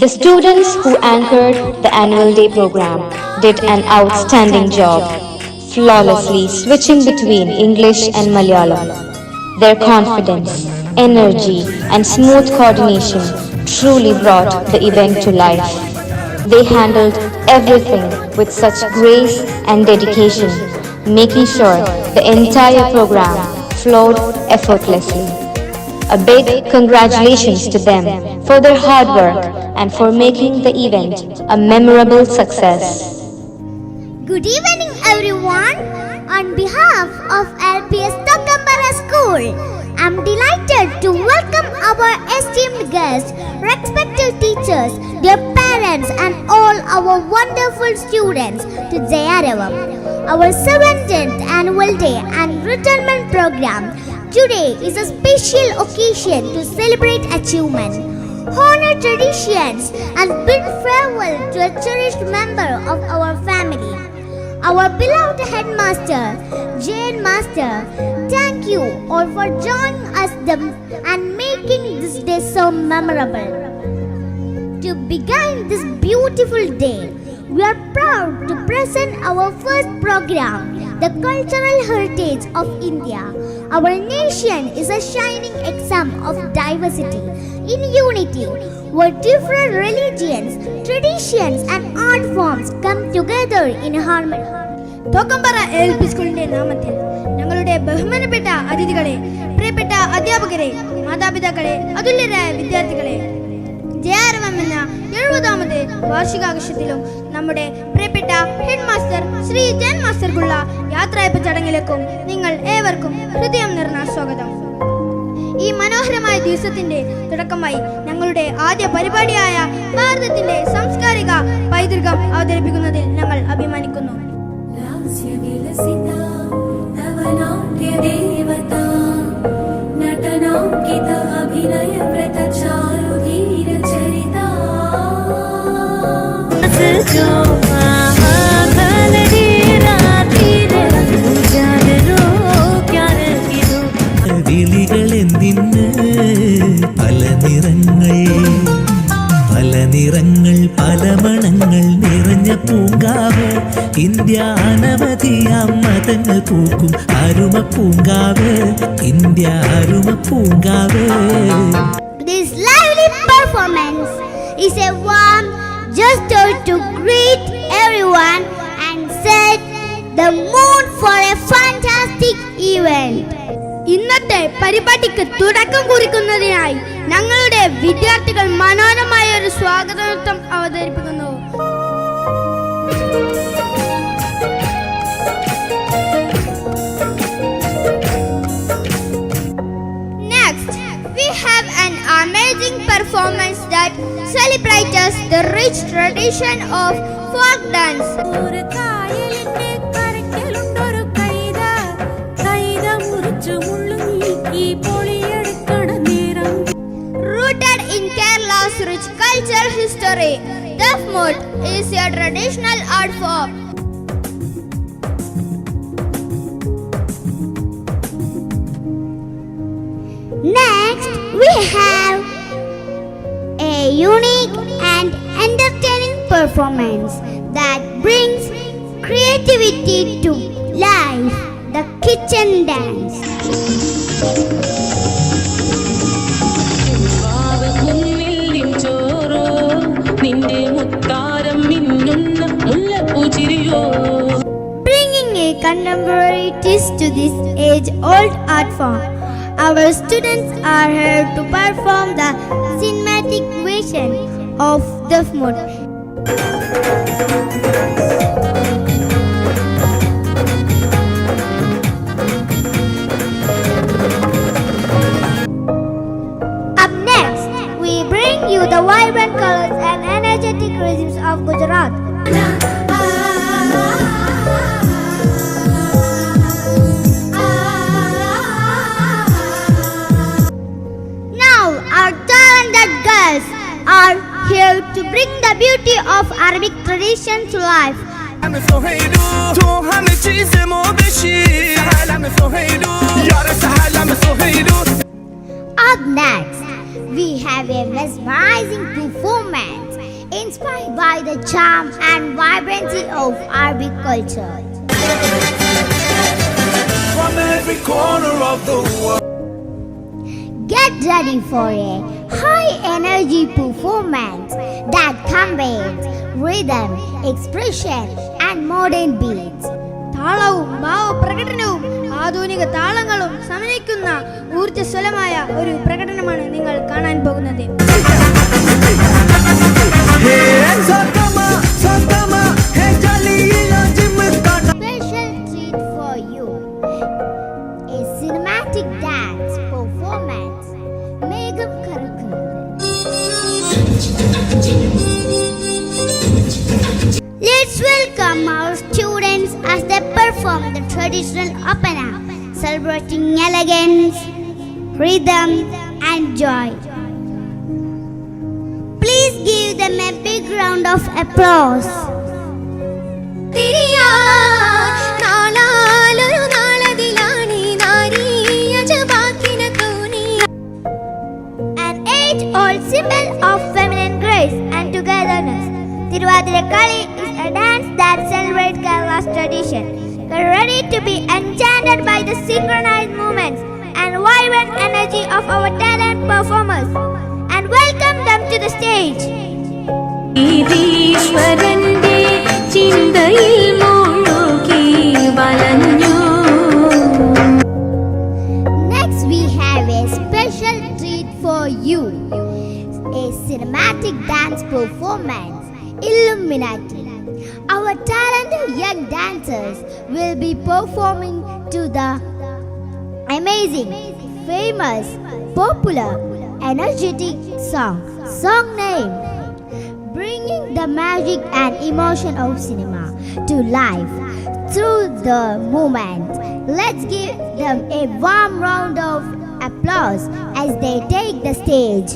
The students who anchored the annual day program did an outstanding job, flawlessly switching between English and Malayalam. Their confidence, energy, and smooth coordination truly brought the event to life. They handled everything with such grace and dedication, making sure the entire program flowed effortlessly. A big congratulations to them for their hard work and for making the event a memorable success. Good evening, everyone. On behalf of LPS Tokkambara School, I'm delighted to welcome our esteemed guests, respected teachers, dear parents, and all our wonderful students to Jayaravam, our 17th annual day and retirement program. Today is a special occasion to celebrate achievement, honor traditions, and bid farewell to a cherished member of our family. Our beloved headmaster, Jain Master, thank you all for joining us and making this day so memorable. To begin this beautiful day, we are proud to present our first program, the Cultural Heritage of India. Our nation is a shining example of diversity in unity, where different religions, traditions, and art forms come together in harmony. തോക്കമ്പറ LP സ്കൂളിന്റെ നാമത്തിൽ ഞങ്ങളുടെ ബഹുമാനപ്പെട്ട അതിഥികളെ, പ്രിയപ്പെട്ട അധ്യാപകരെ, മാതാപിതാക്കളെ, അതുല്യരായ വിദ്യാർത്ഥികളെ, ജയാരവം എന്ന 70ാമത് വാർഷികാഘോഷത്തിലും നമ്മുടെ പ്രിയപ്പെട്ട ഹെഡ് മാസ്റ്റർ ശ്രീ ജയൻ മാസ്റ്റർക്കുള്ള യാത്രയപ്പ് ചടങ്ങിലേക്കും നിങ്ങൾ ഏവർക്കും ഹൃദയം നിറഞ്ഞ സ്വാഗതം. ഈ മനോഹരമായ ദിവസത്തിന്റെ തുടക്കമായി ഞങ്ങളുടെ ആദ്യ പരിപാടിയായ ഭാരതത്തിന്റെ സാംസ്കാരിക പൈതൃകം അവതരിപ്പിക്കുന്നതിൽ ഞങ്ങൾ അഭിമാനിക്കുന്നു. വിളികളെന്തിന് പല നിറങ്ങൾ പല മണങ്ങൾ നിറഞ്ഞ പൂങ്കാവ് ഇന്ത്യ, അനവധിയാം മതങ്ങൾ പൂക്കും അരുമ പൂങ്കാവ് ഇന്ത്യ, അരുമ Poonkavu. This lively performance is a warm gesture to greet everyone and set the mood for a fantastic event. ഇന്നത്തെ പരിപാടിക്ക് തുടക്കം കുറിക്കുന്നതിനായി ഞങ്ങളുടെ വിദ്യാർത്ഥികൾ മനോഹരമായ ഒരു സ്വാഗത നൃത്തം അവതരിപ്പിക്കുന്നു. Next, we have an amazing performance that celebrates the rich tradition of folk dance. Rooted in Kerala's rich cultural history, Dafmut is a traditional art form. Next, we have a unique and entertaining performance that brings creativity to life, the kitchen dance. Bringing a contemporary twist to this age-old art form, our students are here to perform the cinematic version of Dafmut. Up next, we bring you the vibrant colors and energetic rhythms of Gujarat. Now, our talented girls are here to bring the beauty of Arabic tradition to life. Up next, we have a mesmerizing performance by the charm and vibrancy of Arabic culture. From every corner of the world. Get ready for a high energy performance that combines rhythm, expression, and modern beats. താളവും ഭാവപ്രകടനവും ആധുനിക താളങ്ങളും സമന്വയിക്കുന്ന ഊർജ്ജസ്വലമായ ഒരു പ്രകടനമാണ് നിങ്ങൾ കാണാൻ പോകുന്നത്. Special treat for you, a cinematic dance performance. Megam Karakul. Let's welcome our students as they perform the traditional opera, celebrating elegance, rhythm, and joy. Please give them a big round of applause. An age-old symbol of feminine grace and togetherness, Tiruvathirakkali is a dance that celebrates Kerala's tradition. Get ready to be enchanted by the synchronized movements and vibrant energy of our talented performers, and welcome them to the stage. ഈശ്വരന്റെ ചിന്തയിൽ മുഴുകി വലഞ്ഞു. Next we have a special treat for you, a cinematic dance performance, Illuminati. Our talented young dancers will be performing to the amazing, famous, popular, energetic song name, bringing the magic and emotion of cinema to life through the movement. Let's give them a warm round of applause as they take the stage.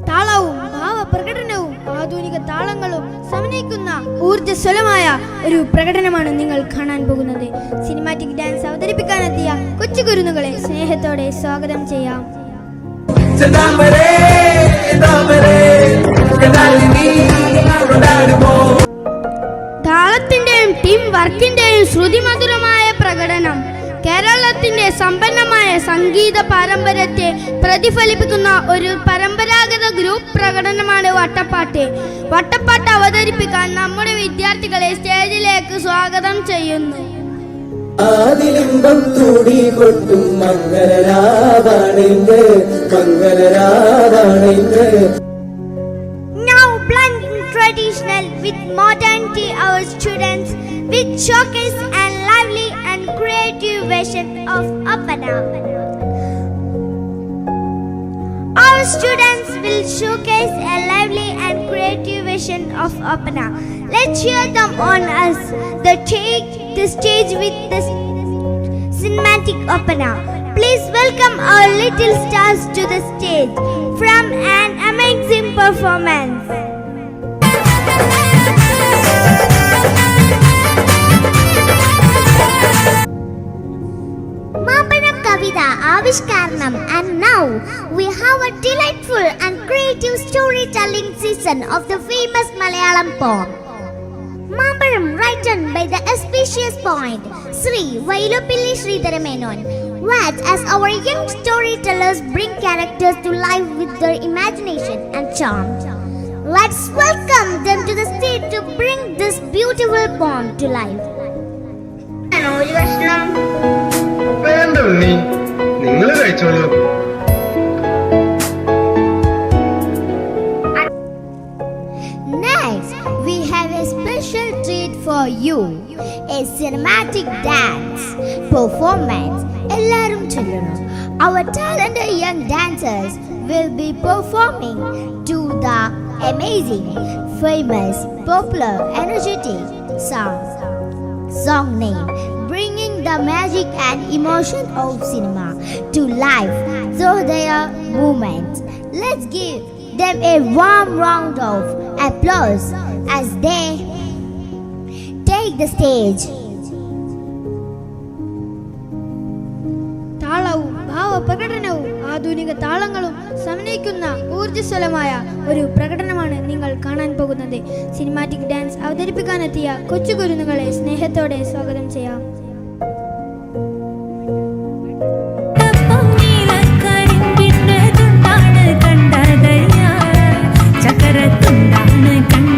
താളവും ഭാവപ്രകടനവും ആധുനിക താളങ്ങളും സമന്വയിക്കുന്ന ഊർജ്ജസ്വലമായ ഒരു പ്രകടനമാണ് നിങ്ങൾ കാണാൻ പോകുന്നത്. Cinematic dance അവതരിപ്പിക്കാനെത്തിയ കൊച്ചു കുരുന്നുകളെ സ്നേഹത്തോടെ സ്വാഗതം ചെയ്യാം. താളത്തിന്റെയും ടീം വർക്കിന്റെയും ശ്രുതിമധുരമായ പ്രകടനം കേരളത്തിന്റെ സമ്പന്നമായ സംഗീത പാരമ്പര്യത്തെ പ്രതിഫലിപ്പിക്കുന്ന ഒരു പരമ്പരാഗത ഗ്രൂപ്പ് പ്രകടനമാണ് വട്ടപ്പാട്ട്. വട്ടപ്പാട്ട് അവതരിപ്പിക്കാൻ നമ്മുടെ വിദ്യാർത്ഥികളെ സ്റ്റേജിലേക്ക് സ്വാഗതം ചെയ്യുന്നു. ആദിലിംബം തൂടി കൊട്ടും മംഗളരാവാണിന്ന് മംഗളരാവാണിന്ന്. Now blending traditional with modernity, our students will showcase a lively and creative version of opera. Our students will showcase a lively and creative version of opera. Let's cheer them on as they take the stage with the cinematic opera. Please welcome our little stars to the stage from an amazing performance. Mampanam Kavita Avishkaranam, and now we have a delightful and creative storytelling season of the famous Malayalam poem Mampanam, written by the auspicious poet Sri Vailupilli Sridhara Menon. What as our young storytellers bring characters to life with their imagination and charm. Let's welcome them to the stage to bring this beautiful poem to life. വേണ്ട ഉണ്ണി, നിങ്ങൾ കഴിച്ചോളൂ. Next, we have a special treat for you, a cinematic dance performance. Ellarum children, our talented young dancers will be performing to the amazing, famous, popular, energetic song name, bringing the magic and emotion of cinema to life through their movements. Let's give them a warm round of applause as they take the stage. താളവും ഭാവപ്രകടനവും ആധുനിക താളങ്ങളും സമന്വയിക്കുന്ന ഊർജ്ജസ്വലമായ ഒരു പ്രകടനമാണ് നിങ്ങൾ കാണാൻ പോകുന്നത്. Cinematic dance അവതരിപ്പിക്കാനെത്തിയ കൊച്ചു കുരുന്നുകളെ സ്നേഹത്തോടെ സ്വാഗതം ചെയ്യാം. ചക്കരത്തുണ്ടാണ് കണ്ട